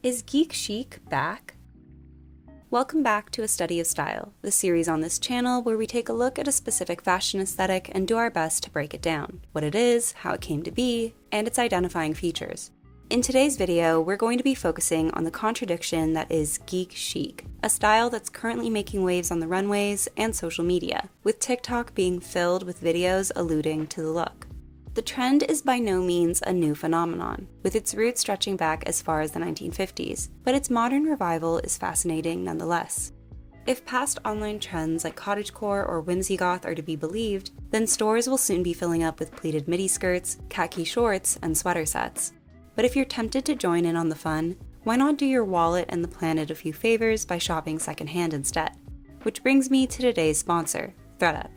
Is geek chic back? Welcome back to A Study of Style, the series on this channel where we take a look at a specific fashion aesthetic and do our best to break it down, what it is, how it came to be, and its identifying features. In today's video, we're going to be focusing on the contradiction that is geek chic, a style that's currently making waves on the runways and social media, with TikTok being filled with videos alluding to the look. The trend is by no means a new phenomenon, with its roots stretching back as far as the 1950s, but its modern revival is fascinating nonetheless. If past online trends like cottagecore or whimsy goth are to be believed, then stores will soon be filling up with pleated midi skirts, khaki shorts, and sweater sets. But if you're tempted to join in on the fun, why not do your wallet and the planet a few favors by shopping secondhand instead? Which brings me to today's sponsor, ThredUp.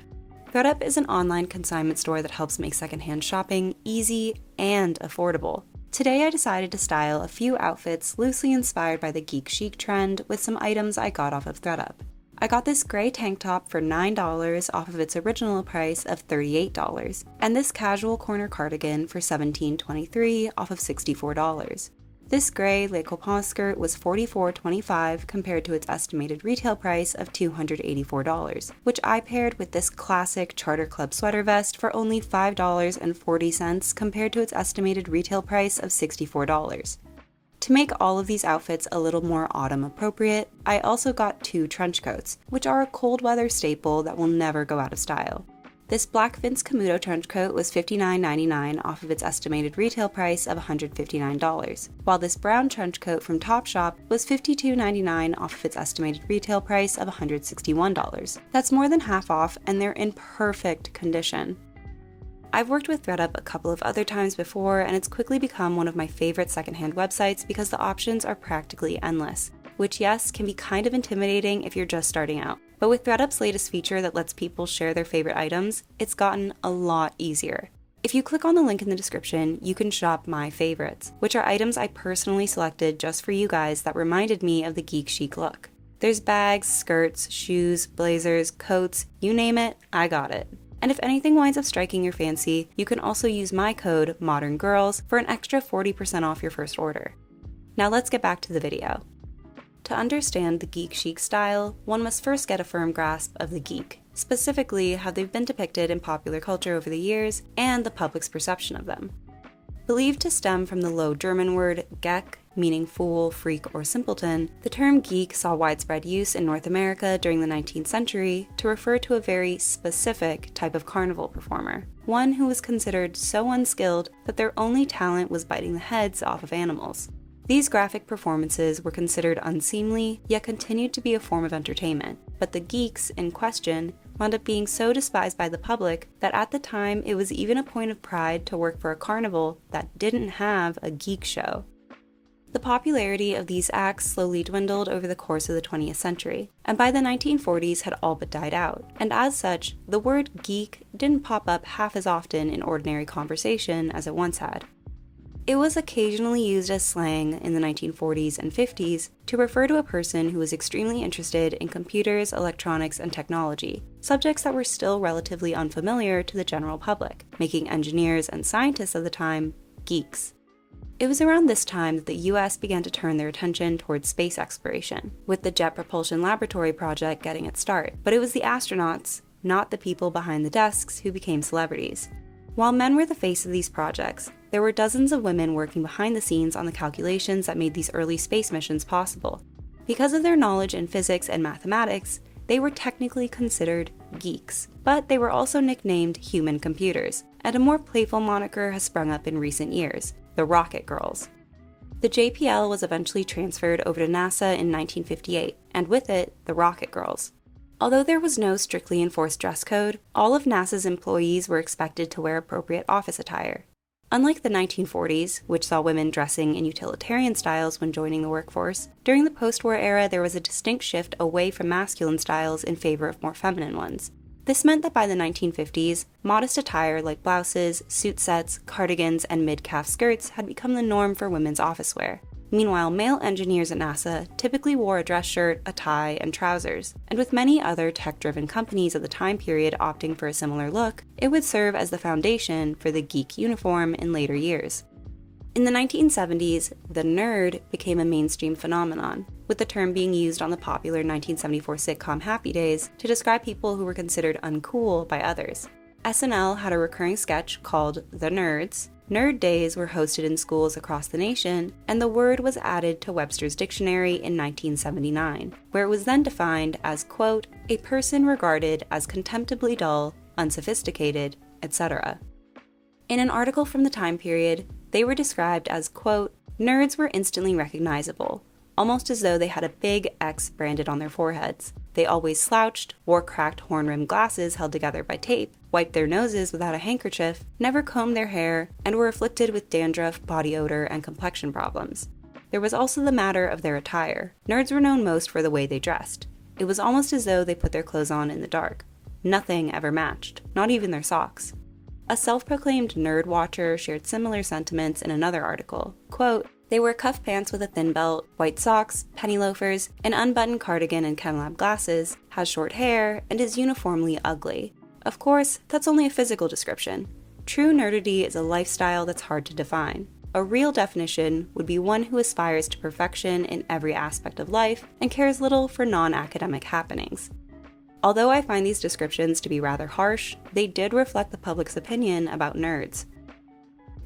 ThredUp is an online consignment store that helps make secondhand shopping easy and affordable. Today I decided to style a few outfits loosely inspired by the geek chic trend with some items I got off of ThredUp. I got this gray tank top for $9 off of its original price of $38, and this casual corner cardigan for $17.23 off of $64. This gray Le Copain skirt was $44.25 compared to its estimated retail price of $284, which I paired with this classic Charter Club sweater vest for only $5.40 compared to its estimated retail price of $64. To make all of these outfits a little more autumn appropriate, I also got two trench coats, which are a cold weather staple that will never go out of style. This black Vince Camuto trench coat was $59.99 off of its estimated retail price of $159, while this brown trench coat from Topshop was $52.99 off of its estimated retail price of $161. That's more than half off, and they're in perfect condition. I've worked with ThredUp a couple of other times before, and it's quickly become one of my favorite secondhand websites because the options are practically endless, which yes, can be kind of intimidating if you're just starting out. But with ThredUp's latest feature that lets people share their favorite items, it's gotten a lot easier. If you click on the link in the description, you can shop my favorites, which are items I personally selected just for you guys that reminded me of the geek chic look. There's bags, skirts, shoes, blazers, coats, you name it, I got it. And if anything winds up striking your fancy, you can also use my code ModernGurlz for an extra 40% off your first order. Now let's get back to the video. To understand the geek chic style, one must first get a firm grasp of the geek, specifically how they've been depicted in popular culture over the years and the public's perception of them. Believed to stem from the Low German word geck, meaning fool, freak, or simpleton, the term geek saw widespread use in North America during the 19th century to refer to a very specific type of carnival performer, one who was considered so unskilled that their only talent was biting the heads off of animals. These graphic performances were considered unseemly, yet continued to be a form of entertainment, but the geeks in question wound up being so despised by the public that at the time it was even a point of pride to work for a carnival that didn't have a geek show. The popularity of these acts slowly dwindled over the course of the 20th century, and by the 1940s had all but died out, and as such, the word geek didn't pop up half as often in ordinary conversation as it once had. It was occasionally used as slang in the 1940s and 50s to refer to a person who was extremely interested in computers, electronics, and technology, subjects that were still relatively unfamiliar to the general public, making engineers and scientists of the time geeks. It was around this time that the US began to turn their attention towards space exploration, with the Jet Propulsion Laboratory project getting its start, but it was the astronauts, not the people behind the desks, who became celebrities. While men were the face of these projects, there were dozens of women working behind the scenes on the calculations that made these early space missions possible. Because of their knowledge in physics and mathematics, they were technically considered geeks, but they were also nicknamed human computers, and a more playful moniker has sprung up in recent years, the Rocket Girls. The JPL was eventually transferred over to NASA in 1958, and with it, the Rocket Girls. Although there was no strictly enforced dress code, all of NASA's employees were expected to wear appropriate office attire. Unlike the 1940s, which saw women dressing in utilitarian styles when joining the workforce, during the post-war era there was a distinct shift away from masculine styles in favor of more feminine ones. This meant that by the 1950s, modest attire like blouses, suit sets, cardigans, and mid-calf skirts had become the norm for women's office wear. Meanwhile, male engineers at NASA typically wore a dress shirt, a tie, and trousers, and with many other tech-driven companies at the time period opting for a similar look, it would serve as the foundation for the geek uniform in later years. In the 1970s, the nerd became a mainstream phenomenon, with the term being used on the popular 1974 sitcom Happy Days to describe people who were considered uncool by others. SNL had a recurring sketch called The Nerds. Nerd Days were hosted in schools across the nation, and the word was added to Webster's Dictionary in 1979, where it was then defined as, quote, a person regarded as contemptibly dull, unsophisticated, etc. In an article from the time period, they were described as, quote, nerds were instantly recognizable, almost as though they had a big X branded on their foreheads. They always slouched, wore cracked horn-rimmed glasses held together by tape, wiped their noses without a handkerchief, never combed their hair, and were afflicted with dandruff, body odor, and complexion problems. There was also the matter of their attire. Nerds were known most for the way they dressed. It was almost as though they put their clothes on in the dark. Nothing ever matched, not even their socks. A self-proclaimed nerd watcher shared similar sentiments in another article. Quote, they wear cuff pants with a thin belt, white socks, penny loafers, an unbuttoned cardigan and ChemLab glasses, has short hair, and is uniformly ugly. Of course, that's only a physical description. True nerdity is a lifestyle that's hard to define. A real definition would be one who aspires to perfection in every aspect of life and cares little for non-academic happenings. Although I find these descriptions to be rather harsh, they did reflect the public's opinion about nerds.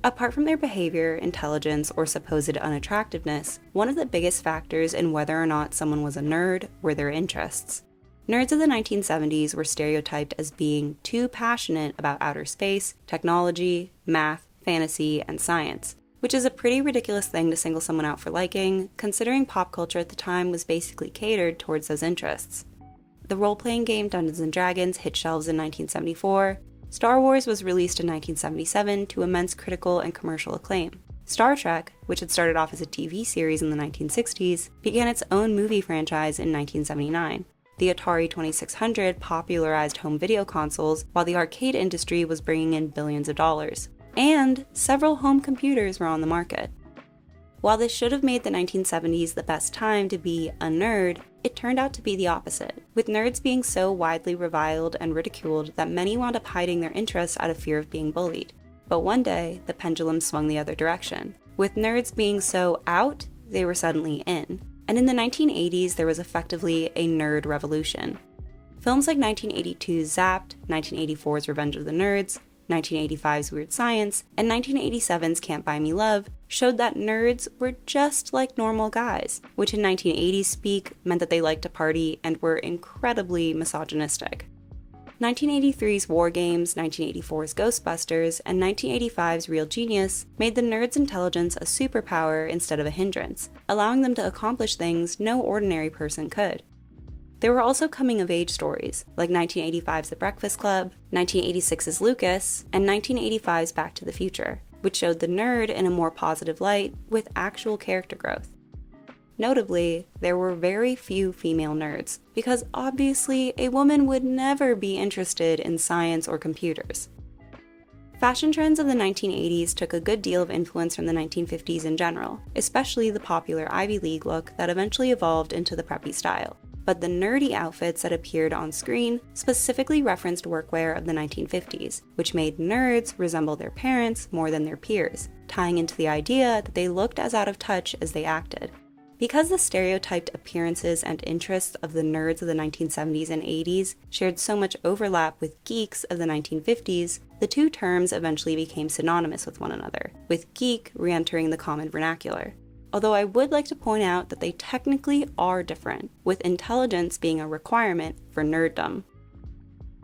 Apart from their behavior, intelligence, or supposed unattractiveness, one of the biggest factors in whether or not someone was a nerd were their interests. Nerds of the 1970s were stereotyped as being too passionate about outer space, technology, math, fantasy, and science, which is a pretty ridiculous thing to single someone out for liking, considering pop culture at the time was basically catered towards those interests. The role-playing game Dungeons & Dragons hit shelves in 1974. Star Wars was released in 1977 to immense critical and commercial acclaim. Star Trek, which had started off as a TV series in the 1960s, began its own movie franchise in 1979. The Atari 2600 popularized home video consoles, while the arcade industry was bringing in billions of dollars. And several home computers were on the market. While this should have made the 1970s the best time to be a nerd, it turned out to be the opposite, with nerds being so widely reviled and ridiculed that many wound up hiding their interests out of fear of being bullied. But one day, the pendulum swung the other direction. With nerds being so out, they were suddenly in. And in the 1980s, there was effectively a nerd revolution. Films like 1982's Zapped, 1984's Revenge of the Nerds, 1985's Weird Science, and 1987's Can't Buy Me Love showed that nerds were just like normal guys, which in 1980s speak meant that they liked to party and were incredibly misogynistic. 1983's War Games, 1984's Ghostbusters, and 1985's Real Genius made the nerd's intelligence a superpower instead of a hindrance, allowing them to accomplish things no ordinary person could. There were also coming-of-age stories, like 1985's The Breakfast Club, 1986's Lucas, and 1985's Back to the Future, which showed the nerd in a more positive light with actual character growth. Notably, there were very few female nerds, because obviously a woman would never be interested in science or computers. Fashion trends of the 1980s took a good deal of influence from the 1950s in general, especially the popular Ivy League look that eventually evolved into the preppy style. But the nerdy outfits that appeared on screen specifically referenced workwear of the 1950s, which made nerds resemble their parents more than their peers, tying into the idea that they looked as out of touch as they acted. Because the stereotyped appearances and interests of the nerds of the 1970s and 80s shared so much overlap with geeks of the 1950s, the two terms eventually became synonymous with one another, with geek re-entering the common vernacular. Although I would like to point out that they technically are different, with intelligence being a requirement for nerddom.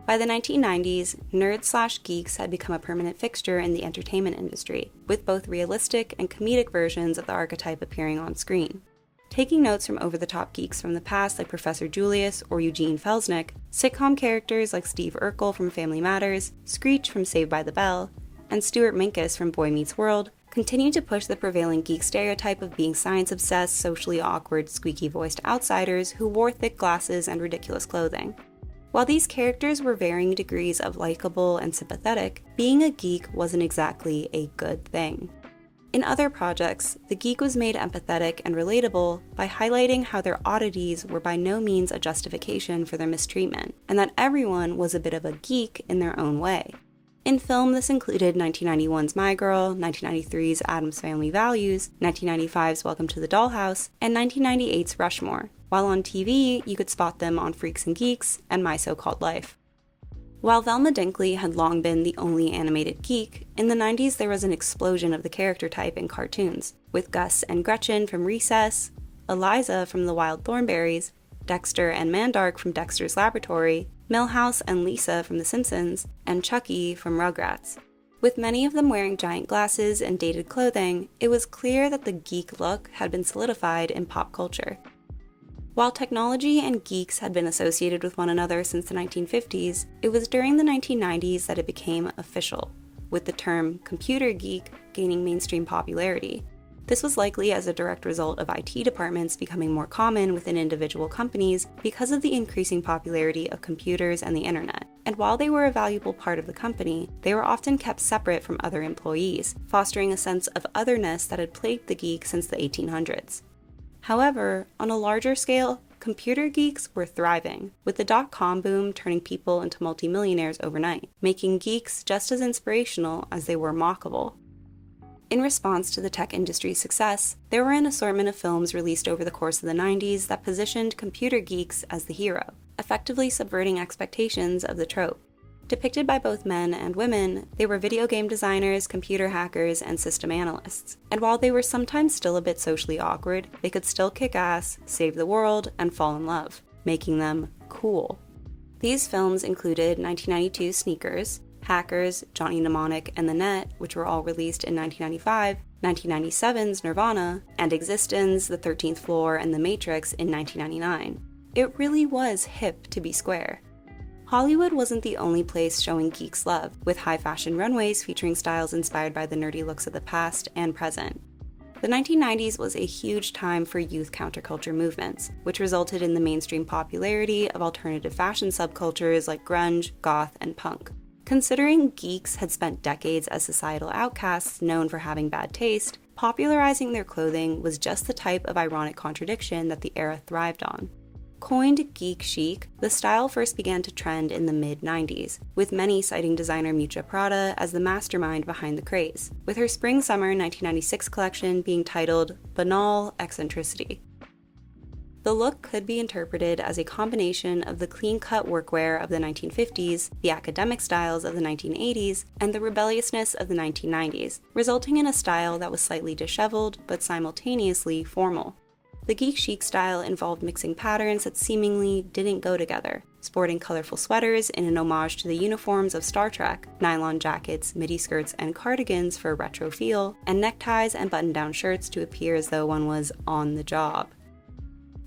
By the 1990s, nerds/geeks had become a permanent fixture in the entertainment industry, with both realistic and comedic versions of the archetype appearing on screen. Taking notes from over-the-top geeks from the past like Professor Julius or Eugene Felsnick, sitcom characters like Steve Urkel from Family Matters, Screech from Saved by the Bell, and Stuart Minkus from Boy Meets World continue to push the prevailing geek stereotype of being science-obsessed, socially awkward, squeaky-voiced outsiders who wore thick glasses and ridiculous clothing. While these characters were varying degrees of likable and sympathetic, being a geek wasn't exactly a good thing. In other projects, the geek was made empathetic and relatable by highlighting how their oddities were by no means a justification for their mistreatment, and that everyone was a bit of a geek in their own way. In film, this included 1991's My Girl, 1993's Addams Family Values, 1995's Welcome to the Dollhouse, and 1998's Rushmore, while on TV, you could spot them on Freaks and Geeks and My So-Called Life. While Velma Dinkley had long been the only animated geek, in the 90s there was an explosion of the character type in cartoons, with Gus and Gretchen from Recess, Eliza from The Wild Thornberrys, Dexter and Mandark from Dexter's Laboratory, Milhouse and Lisa from The Simpsons, and Chucky from Rugrats. With many of them wearing giant glasses and dated clothing, it was clear that the geek look had been solidified in pop culture. While technology and geeks had been associated with one another since the 1950s, it was during the 1990s that it became official, with the term computer geek gaining mainstream popularity. This was likely as a direct result of IT departments becoming more common within individual companies because of the increasing popularity of computers and the internet. And while they were a valuable part of the company, they were often kept separate from other employees, fostering a sense of otherness that had plagued the geek since the 1800s. However, on a larger scale, computer geeks were thriving, with the dot-com boom turning people into multimillionaires overnight, making geeks just as inspirational as they were mockable. In response to the tech industry's success, there were an assortment of films released over the course of the 90s that positioned computer geeks as the hero, effectively subverting expectations of the trope. Depicted by both men and women, they were video game designers, computer hackers, and system analysts. And while they were sometimes still a bit socially awkward, they could still kick ass, save the world, and fall in love, making them cool. These films included 1992's Sneakers, Hackers, Johnny Mnemonic, and The Net, which were all released in 1995, 1997's Nirvana, and Existence, The 13th Floor, and The Matrix in 1999. It really was hip to be square. Hollywood wasn't the only place showing geeks love, with high-fashion runways featuring styles inspired by the nerdy looks of the past and present. The 1990s was a huge time for youth counterculture movements, which resulted in the mainstream popularity of alternative fashion subcultures like grunge, goth, and punk. Considering geeks had spent decades as societal outcasts known for having bad taste, popularizing their clothing was just the type of ironic contradiction that the era thrived on. Coined geek chic, the style first began to trend in the mid-90s, with many citing designer Miuccia Prada as the mastermind behind the craze, with her spring-summer 1996 collection being titled Banal Eccentricity. The look could be interpreted as a combination of the clean-cut workwear of the 1950s, the academic styles of the 1980s, and the rebelliousness of the 1990s, resulting in a style that was slightly disheveled but simultaneously formal. The geek chic style involved mixing patterns that seemingly didn't go together, sporting colorful sweaters in an homage to the uniforms of Star Trek, nylon jackets, midi skirts, and cardigans for a retro feel, and neckties and button-down shirts to appear as though one was on the job.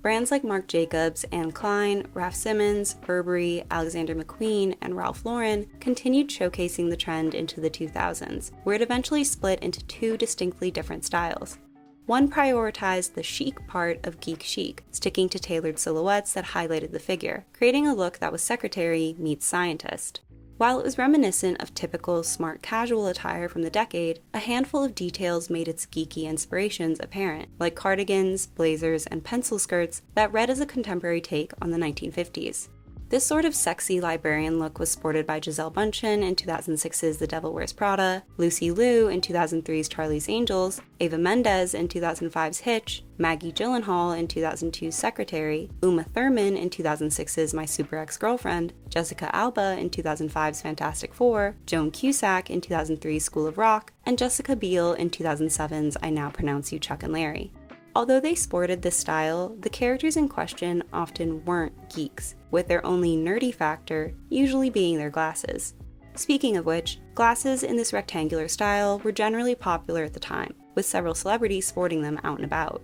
Brands like Marc Jacobs, Anne Klein, Raf Simons, Burberry, Alexander McQueen, and Ralph Lauren continued showcasing the trend into the 2000s, where it eventually split into two distinctly different styles. One prioritized the chic part of geek chic, sticking to tailored silhouettes that highlighted the figure, creating a look that was secretary meets scientist. While it was reminiscent of typical smart casual attire from the decade, a handful of details made its geeky inspirations apparent, like cardigans, blazers, and pencil skirts that read as a contemporary take on the 1950s. This sort of sexy librarian look was sported by Gisele Bündchen in 2006's The Devil Wears Prada, Lucy Liu in 2003's Charlie's Angels, Eva Mendes in 2005's Hitch, Maggie Gyllenhaal in 2002's Secretary, Uma Thurman in 2006's My Super Ex-Girlfriend, Jessica Alba in 2005's Fantastic Four, Joan Cusack in 2003's School of Rock, and Jessica Biel in 2007's I Now Pronounce You Chuck and Larry. Although they sported this style, the characters in question often weren't geeks, with their only nerdy factor usually being their glasses. Speaking of which, glasses in this rectangular style were generally popular at the time, with several celebrities sporting them out and about.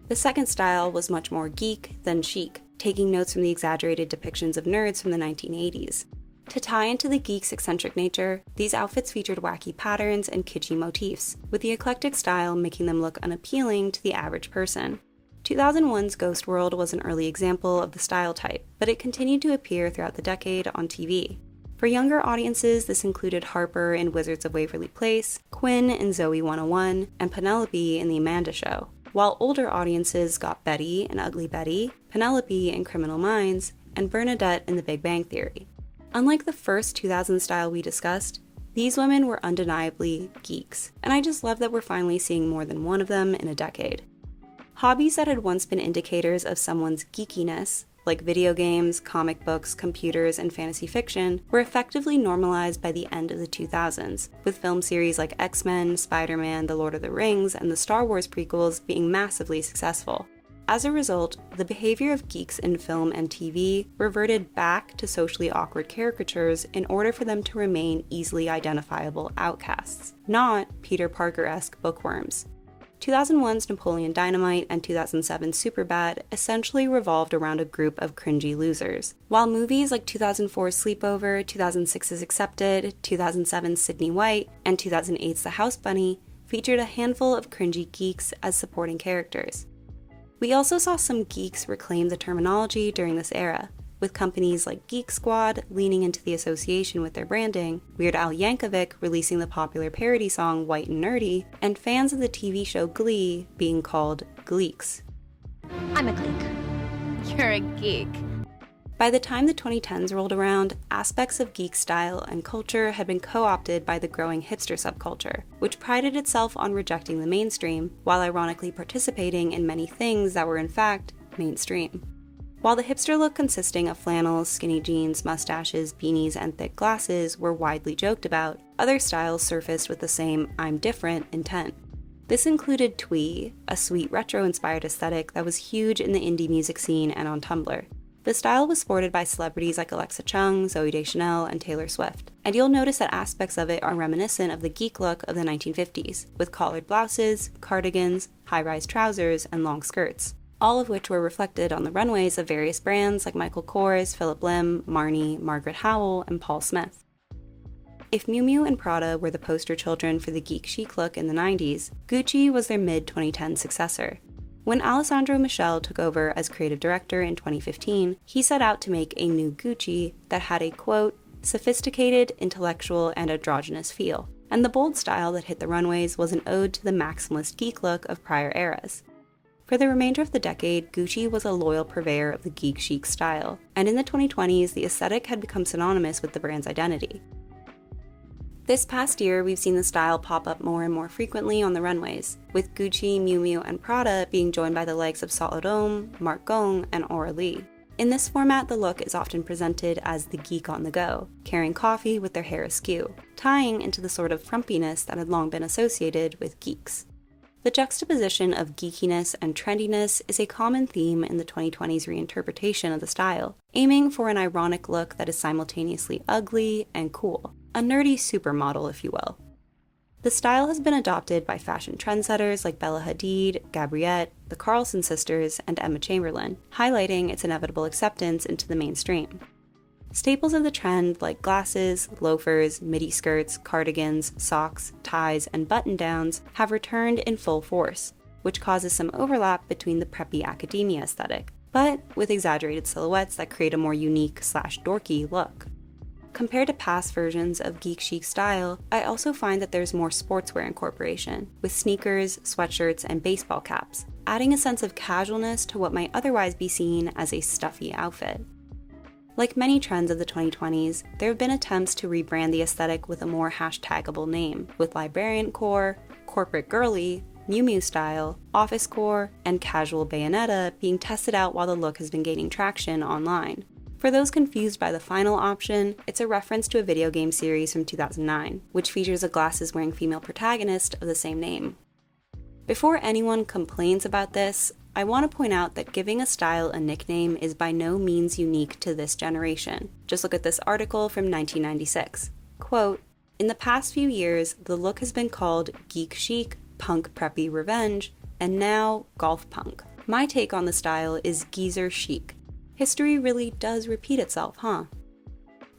The second style was much more geek than chic, taking notes from the exaggerated depictions of nerds from the 1980s. To tie into the geek's eccentric nature, these outfits featured wacky patterns and kitschy motifs, with the eclectic style making them look unappealing to the average person. 2001's Ghost World was an early example of the style type, but it continued to appear throughout the decade on TV. For younger audiences, this included Harper in Wizards of Waverly Place, Quinn in Zoe 101, and Penelope in The Amanda Show, while older audiences got Betty in Ugly Betty, Penelope in Criminal Minds, and Bernadette in The Big Bang Theory. Unlike the first 2000 style we discussed, these women were undeniably geeks, and I just love that we're finally seeing more than one of them in a decade. Hobbies that had once been indicators of someone's geekiness, like video games, comic books, computers, and fantasy fiction, were effectively normalized by the end of the 2000s, with film series like X-Men, Spider-Man, The Lord of the Rings, and the Star Wars prequels being massively successful. As a result, the behavior of geeks in film and TV reverted back to socially awkward caricatures in order for them to remain easily identifiable outcasts, not Peter Parker-esque bookworms. 2001's Napoleon Dynamite and 2007's Superbad essentially revolved around a group of cringy losers, while movies like 2004's Sleepover, 2006's Accepted, 2007's Sydney White, and 2008's The House Bunny featured a handful of cringy geeks as supporting characters. We also saw some geeks reclaim the terminology during this era, with companies like Geek Squad leaning into the association with their branding, Weird Al Yankovic releasing the popular parody song White and Nerdy, and fans of the TV show Glee being called Gleeks. I'm a geek. You're a geek. By the time the 2010s rolled around, aspects of geek style and culture had been co-opted by the growing hipster subculture, which prided itself on rejecting the mainstream, while ironically participating in many things that were in fact mainstream. While the hipster look consisting of flannels, skinny jeans, mustaches, beanies, and thick glasses were widely joked about, other styles surfaced with the same "I'm different" intent. This included twee, a sweet retro-inspired aesthetic that was huge in the indie music scene and on Tumblr. The style was sported by celebrities like Alexa Chung, Zooey Deschanel, and Taylor Swift, and you'll notice that aspects of it are reminiscent of the geek look of the 1950s, with collared blouses, cardigans, high-rise trousers, and long skirts, all of which were reflected on the runways of various brands like Michael Kors, Philip Lim, Marni, Margaret Howell, and Paul Smith. If Miu Miu and Prada were the poster children for the geek chic look in the 90s, Gucci was their mid-2010 successor. When Alessandro Michele took over as creative director in 2015, he set out to make a new Gucci that had a, quote, sophisticated, intellectual, and androgynous feel, and the bold style that hit the runways was an ode to the maximalist geek look of prior eras. For the remainder of the decade, Gucci was a loyal purveyor of the geek chic style, and in the 2020s, the aesthetic had become synonymous with the brand's identity. This past year, we've seen the style pop up more and more frequently on the runways, with Gucci, Miu Miu, and Prada being joined by the likes of Saint Laurent, Marc Gong, and Aura Lee. In this format, the look is often presented as the geek on the go, carrying coffee with their hair askew, tying into the sort of frumpiness that had long been associated with geeks. The juxtaposition of geekiness and trendiness is a common theme in the 2020s reinterpretation of the style, aiming for an ironic look that is simultaneously ugly and cool, a nerdy supermodel, if you will. The style has been adopted by fashion trendsetters like Bella Hadid, Gabriette, the Carlson sisters, and Emma Chamberlain, highlighting its inevitable acceptance into the mainstream. Staples of the trend like glasses, loafers, midi skirts, cardigans, socks, ties, and button-downs have returned in full force, which causes some overlap between the preppy academia aesthetic, but with exaggerated silhouettes that create a more unique/dorky look. Compared to past versions of geek chic style, I also find that there's more sportswear incorporation, with sneakers, sweatshirts, and baseball caps, adding a sense of casualness to what might otherwise be seen as a stuffy outfit. Like many trends of the 2020s, there have been attempts to rebrand the aesthetic with a more hashtagable name, with librariancore, corporate girly, Miu Miu style, office core, and casual bayonetta being tested out while the look has been gaining traction online. For those confused by the final option, it's a reference to a video game series from 2009, which features a glasses-wearing female protagonist of the same name. Before anyone complains about this, I want to point out that giving a style a nickname is by no means unique to this generation. Just look at this article from 1996. Quote, "In the past few years, the look has been called geek chic, punk preppy revenge, and now golf punk. My take on the style is geezer chic. History really does repeat itself, huh?"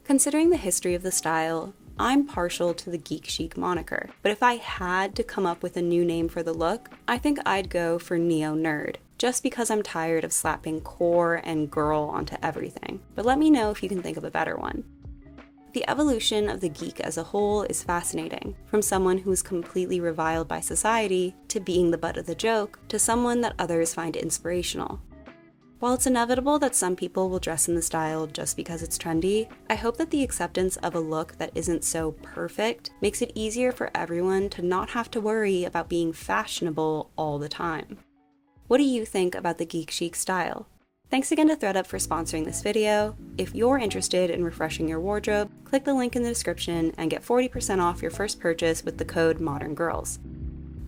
Considering the history of the style, I'm partial to the geek chic moniker, but if I had to come up with a new name for the look, I think I'd go for neo-nerd, just because I'm tired of slapping core and girl onto everything. But let me know if you can think of a better one. The evolution of the geek as a whole is fascinating, from someone who is completely reviled by society, to being the butt of the joke, to someone that others find inspirational. While it's inevitable that some people will dress in the style just because it's trendy, I hope that the acceptance of a look that isn't so perfect makes it easier for everyone to not have to worry about being fashionable all the time. What do you think about the geek chic style? Thanks again to ThredUp for sponsoring this video. If you're interested in refreshing your wardrobe, click the link in the description and get 40% off your first purchase with the code ModernGurlz.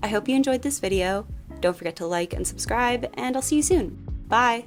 I hope you enjoyed this video. Don't forget to like and subscribe, and I'll see you soon. Bye!